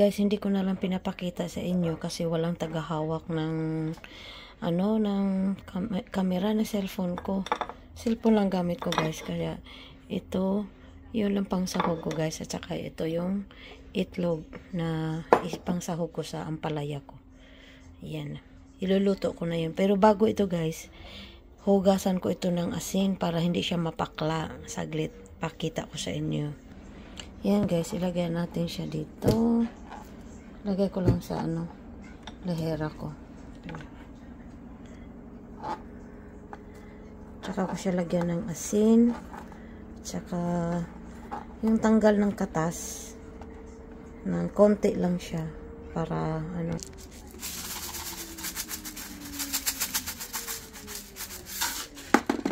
guys, hindi ko na lang pinapakita sa inyo kasi walang tagahawak ng ng camera na cellphone ko. Cellphone lang gamit ko guys, kaya ito yun lang pang sahog ko guys, at saka ito yung itlog na pang sahog ko sa ampalaya ko. Yan, iluluto ko na yun. Pero bago ito guys, hugasan ko ito ng asin para hindi siya mapakla. Saglit, pakita ko sa inyo. Yan guys, ilagay natin siya dito. Lagay ko lang sa lahera ko. Tsaka ko siya lagyan ng asin. Tsaka yung tanggal ng katas. Ng konti lang siya para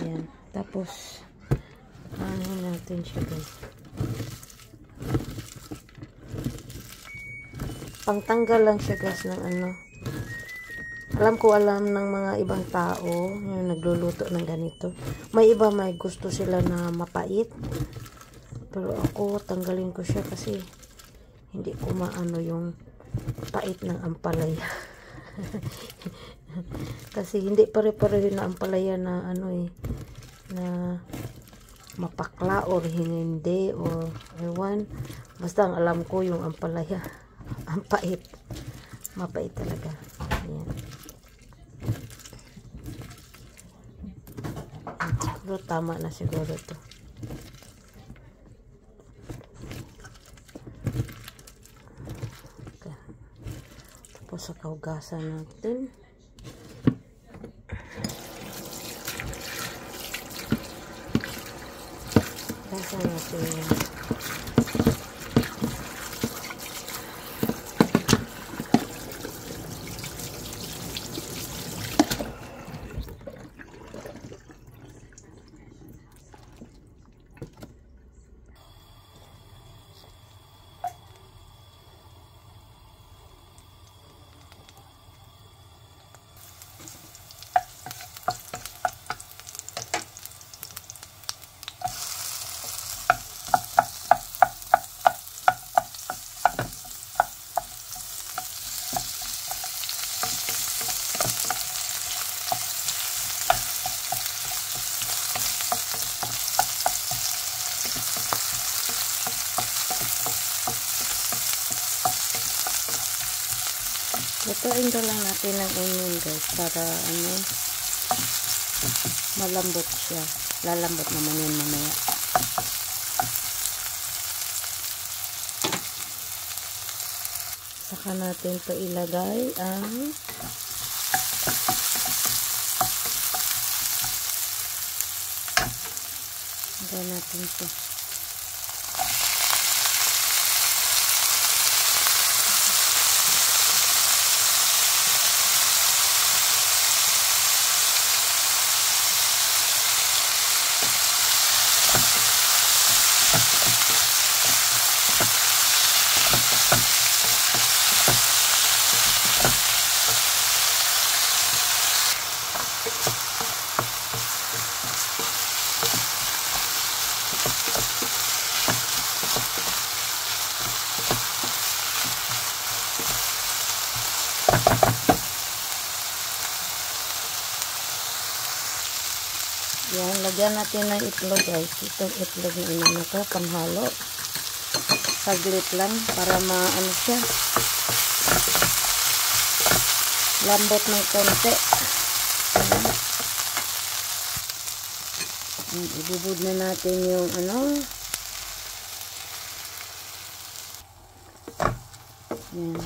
yan. Tapos natin siya guys. Pangtanggal lang siya guys ng alam ng mga ibang tao yung nagluluto ng ganito. May iba may gusto sila na mapait. Pero ako tanggalin ko siya kasi hindi ko maano yung pait ng ampalaya. Kasi hindi pare-pareho na ampalaya na na mapakla or hindi or ewan. Basta ang alam ko yung ampalaya ang pait. Mapait talaga. Ayan. Pero tama na siguro to. Okay. Tapos sa kaugasan natin. Gasan natin. Lutuin ko lang natin ng onion guys para malambot siya. Lalambot naman yun mamaya. Saka natin to ilagay ang ilagay natin to. Yan, lagyan natin ng itlog guys. Itong itlog na inano ko, panghalo. Saglit lang para maano siya. Lambot ng konti. Ibubud na natin yung yan.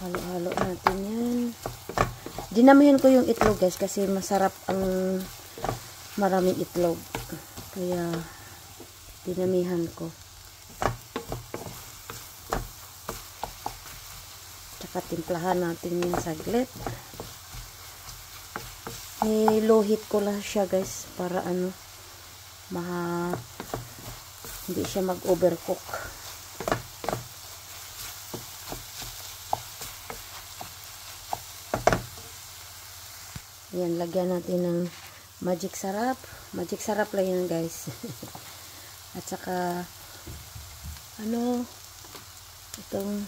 Halo-halo natin yan. Dinamihan ko yung itlog guys kasi masarap ang maraming itlog. Kaya dinamihan ko. Tsaka timplahan natin yung saglit. Niluhit ko lang siya guys para hindi siya mag-overcook. Yan, lagyan natin ng magic sarap. Magic sarap lang yan guys. At saka itong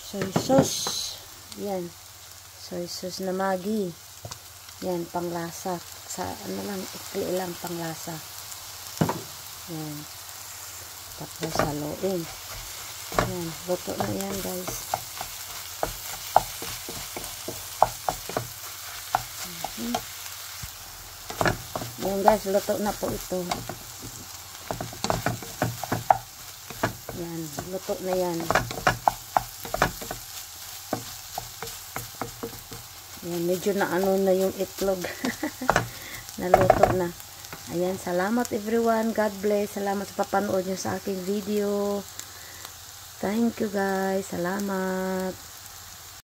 soy sauce. Yan. Soy sauce na Maggi. Yan, panglasa. Sa ano lang, ikli lang panglasa. Yan. Tapos haluin. Yan, luto na yan guys. Yan guys, luto na po ito. Yan, luto na yan. Yan, medyo na ano na yung itlog. Naluto na. Ayan, salamat everyone. God bless. Salamat sa papanood nyo sa aking video. Thank you guys. Salamat.